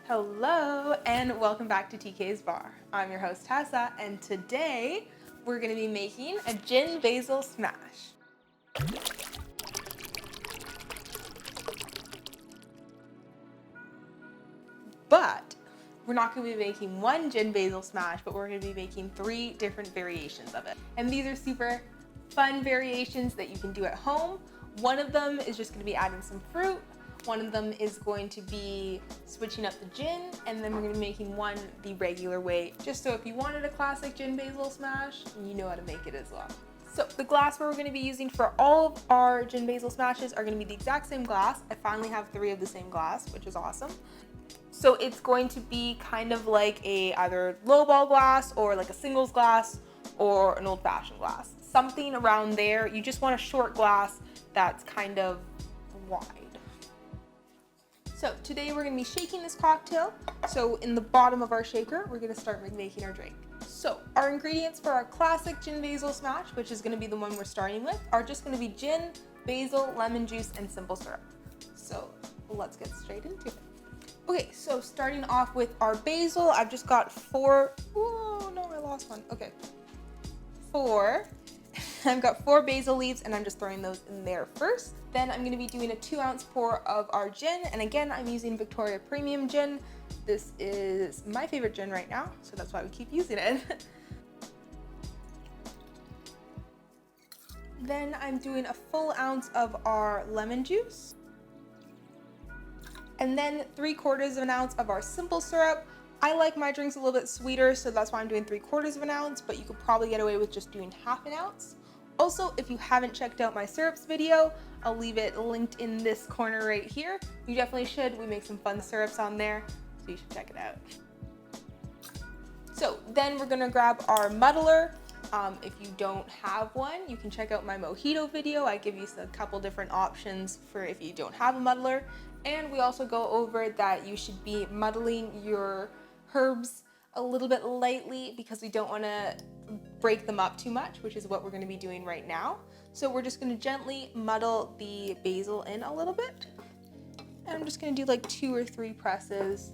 Hello and welcome back to tksbar. I'm your host Tessa, and today we're going to be making a gin basil smash. But we're not going to be making one gin basil smash, but we're going to be making 3 different variations of it. And these are super fun variations that you can do at home. One of them is just going to be adding some fruit. One of them is going to be switching up the gin, and then we're going to be making one the regular way, just so if you wanted a classic gin basil smash, you know how to make it as well. So the glassware we're going to be using for all of our gin basil smashes are going to be the exact same glass. I finally have 3 of the same glass, which is awesome. So it's going to be kind of like a either lowball glass or like a singles glass or an old-fashioned glass. Something around there. You just want a short glass that's kind of wide. So today we're going to be shaking this cocktail. So in the bottom of our shaker, we're going to start making our drink. So our ingredients for our classic gin basil smash, which is going to be the one we're starting with, are just going to be gin, basil, lemon juice, and simple syrup. So let's get straight into it. Okay, so starting off with our basil, I've just got 4. Oh no, I lost one. Okay, 4. I've got 4 basil leaves, and I'm just throwing those in there first. Then I'm going to be doing a 2-ounce pour of our gin, and again, I'm using Victoria Premium Gin. This is my favorite gin right now, so that's why we keep using it. Then I'm doing a full ounce of our lemon juice. And then 3/4 of an ounce of our simple syrup. I like my drinks a little bit sweeter, so that's why I'm doing 3/4 of an ounce, but you could probably get away with just doing 1/2 ounce. Also, if you haven't checked out my syrups video, I'll leave it linked in this corner right here. You definitely should. We make some fun syrups on there, so you should check it out. So then we're gonna grab our muddler. If you don't have one, you can check out my mojito video. I give you a couple different options for if you don't have a muddler. And we also go over that you should be muddling your herbs a little bit lightly because we don't want to break them up too much, which is what we're going to be doing right now. So we're just going to gently muddle the basil in a little bit. And I'm just going to do like 2 or 3 presses,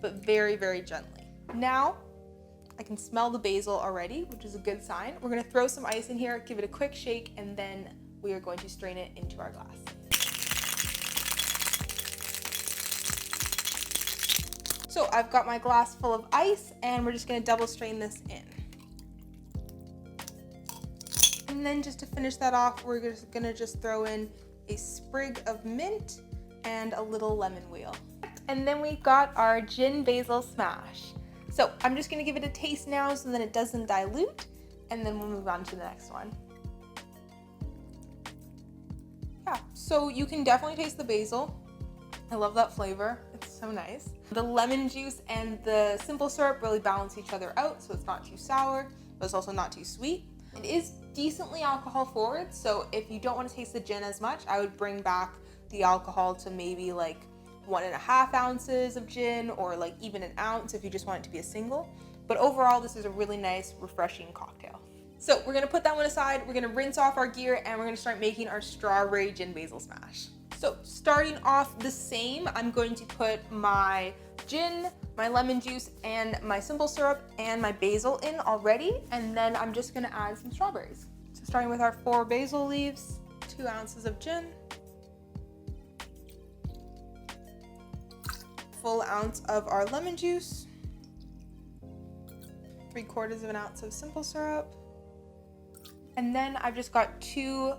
but very, very gently. Now, I can smell the basil already, which is a good sign. We're going to throw some ice in here, give it a quick shake, and then we are going to strain it into our glass. So I've got my glass full of ice, and we're just going to double strain this in. And then just to finish that off, we're just going to throw in a sprig of mint and a little lemon wheel. And then we've got our gin basil smash. So I'm just going to give it a taste now so that it doesn't dilute, and then we'll move on to the next one. Yeah, so you can definitely taste the basil. I love that flavor. It's so nice. The lemon juice and the simple syrup really balance each other out, so it's not too sour, but it's also not too sweet. It is decently alcohol forward, so if you don't want to taste the gin as much, I would bring back the alcohol to maybe like 1.5 ounces of gin, or like even an ounce if you just want it to be a single. But overall, this is a really nice, refreshing cocktail. So we're gonna put that one aside, we're gonna rinse off our gear, and we're gonna start making our strawberry gin basil smash. So starting off the same, I'm going to put my gin, my lemon juice, and my simple syrup and my basil in already, and then I'm just gonna add some strawberries. So starting with our 4 basil leaves, 2 ounces of gin, full ounce of our lemon juice, 3/4 of an ounce of simple syrup, and then I've just got 2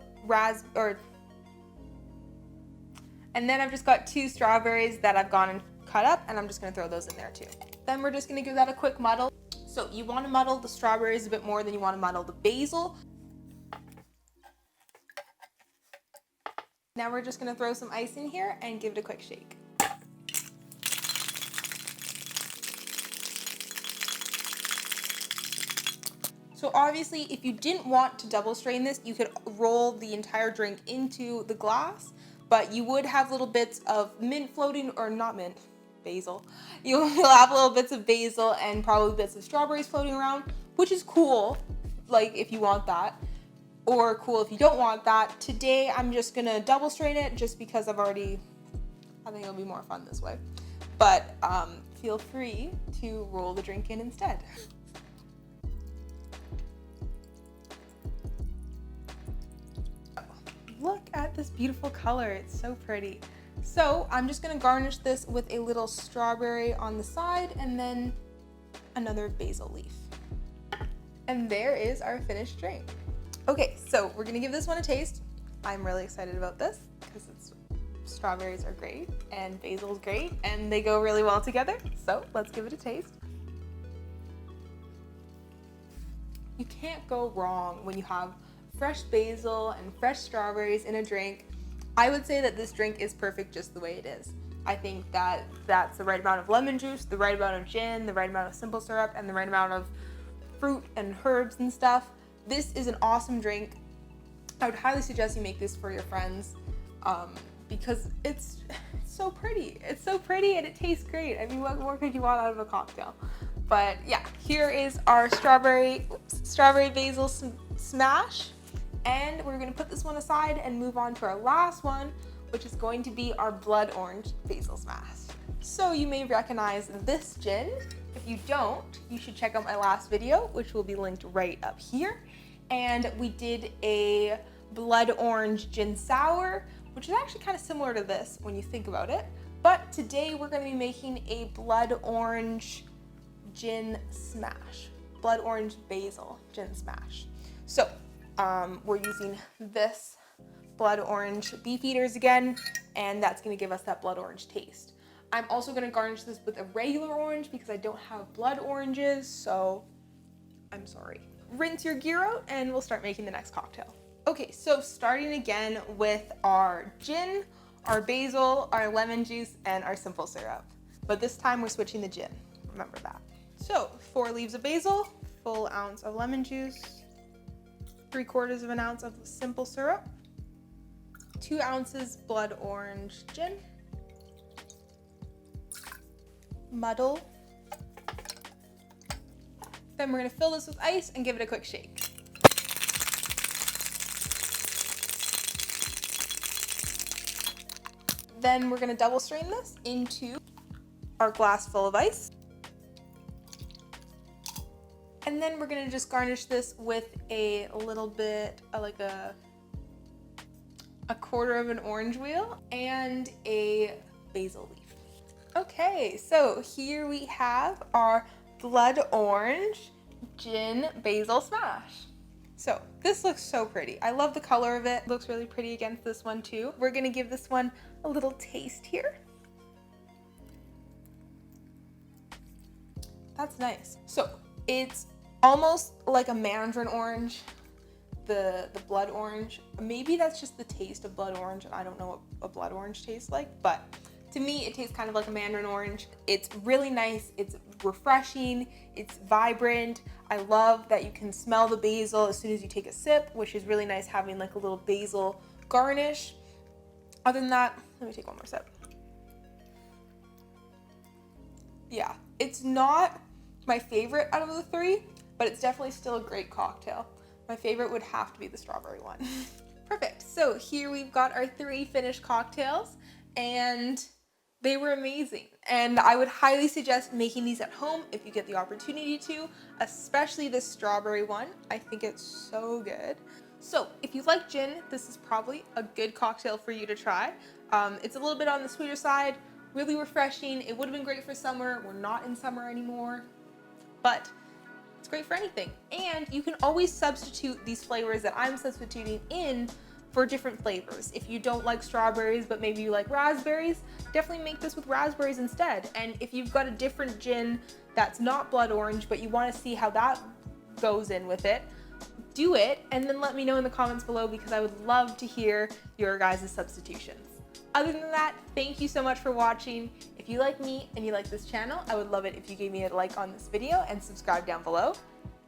strawberries that I've gone and cut up, and I'm just gonna throw those in there too. Then we're just gonna give that a quick muddle. So you wanna muddle the strawberries a bit more than you wanna muddle the basil. Now we're just gonna throw some ice in here and give it a quick shake. So obviously, if you didn't want to double strain this, you could roll the entire drink into the glass, but you would have little bits of mint floating, or not mint, basil. You'll have little bits of basil and probably bits of strawberries floating around, which is cool, like if you want that, or cool if you don't want that. Today, I'm just gonna double strain it just because I think it'll be more fun this way. but feel free to roll the drink in instead. Look at this beautiful color, it's so pretty. So I'm just gonna garnish this with a little strawberry on the side and then another basil leaf. And there is our finished drink. Okay, so we're gonna give this one a taste. I'm really excited about this because strawberries are great and basil is great and they go really well together. So let's give it a taste. You can't go wrong when you have fresh basil and fresh strawberries in a drink. I would say that this drink is perfect just the way it is. I think that that's the right amount of lemon juice, the right amount of gin, the right amount of simple syrup, and the right amount of fruit and herbs and stuff. This is an awesome drink. I would highly suggest you make this for your friends because it's so pretty. It's so pretty and it tastes great. I mean, what more could you want out of a cocktail? But yeah, here is our strawberry basil smash. And we're gonna put this one aside and move on to our last one, which is going to be our blood orange basil smash. So you may recognize this gin. If you don't, you should check out my last video, which will be linked right up here. And we did a blood orange gin sour, which is actually kind of similar to this when you think about it. But today we're gonna be making a blood orange gin smash, blood orange basil gin smash. So we're using this blood orange beefeaters again, and that's gonna give us that blood orange taste. I'm also gonna garnish this with a regular orange because I don't have blood oranges, so I'm sorry. Rinse your gear out and we'll start making the next cocktail. Okay, so starting again with our gin, our basil, our lemon juice, and our simple syrup. But this time we're switching the gin, remember that. So 4 leaves of basil, full ounce of lemon juice, 3/4 of an ounce of simple syrup, 2 ounces blood orange gin, muddle. Then we're gonna fill this with ice and give it a quick shake. Then we're gonna double strain this into our glass full of ice. And then we're gonna just garnish this with a little bit, like a 1/4 of an orange wheel and a basil leaf. Okay, so here we have our blood orange gin basil smash. So this looks so pretty. I love the color of it. It looks really pretty against this one too. We're gonna give this one a little taste here. That's nice. So it's almost like a mandarin orange, the blood orange. Maybe that's just the taste of blood orange. I don't know what a blood orange tastes like, but to me, it tastes kind of like a mandarin orange. It's really nice, it's refreshing, it's vibrant. I love that you can smell the basil as soon as you take a sip, which is really nice having like a little basil garnish. Other than that, let me take one more sip. Yeah, it's not my favorite out of the 3, but it's definitely still a great cocktail. My favorite would have to be the strawberry one. Perfect, so here we've got our 3 finished cocktails, and they were amazing. And I would highly suggest making these at home if you get the opportunity to, especially this strawberry one. I think it's so good. So if you like gin, this is probably a good cocktail for you to try. It's a little bit on the sweeter side, really refreshing. It would have been great for summer. We're not in summer anymore, but it's great for anything. And you can always substitute these flavors that I'm substituting in for different flavors. If you don't like strawberries, but maybe you like raspberries, definitely make this with raspberries instead. And if you've got a different gin that's not blood orange, but you want to see how that goes in with it, do it, and then let me know in the comments below because I would love to hear your guys' substitutions. Other than that, thank you so much for watching. If you like me and you like this channel, I would love it if you gave me a like on this video and subscribe down below.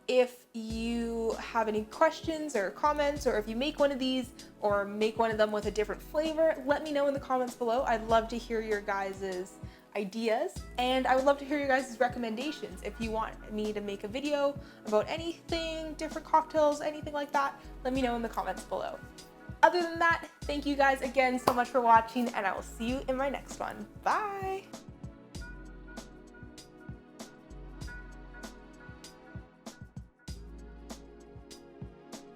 If you have any questions or comments, or if you make one of these or make one of them with a different flavor, let me know in the comments below. I'd love to hear your guys' ideas, and I would love to hear your guys' recommendations. If you want me to make a video about anything, different cocktails, anything like that, let me know in the comments below. Other than that, thank you guys again so much for watching, and I will see you in my next one. Bye!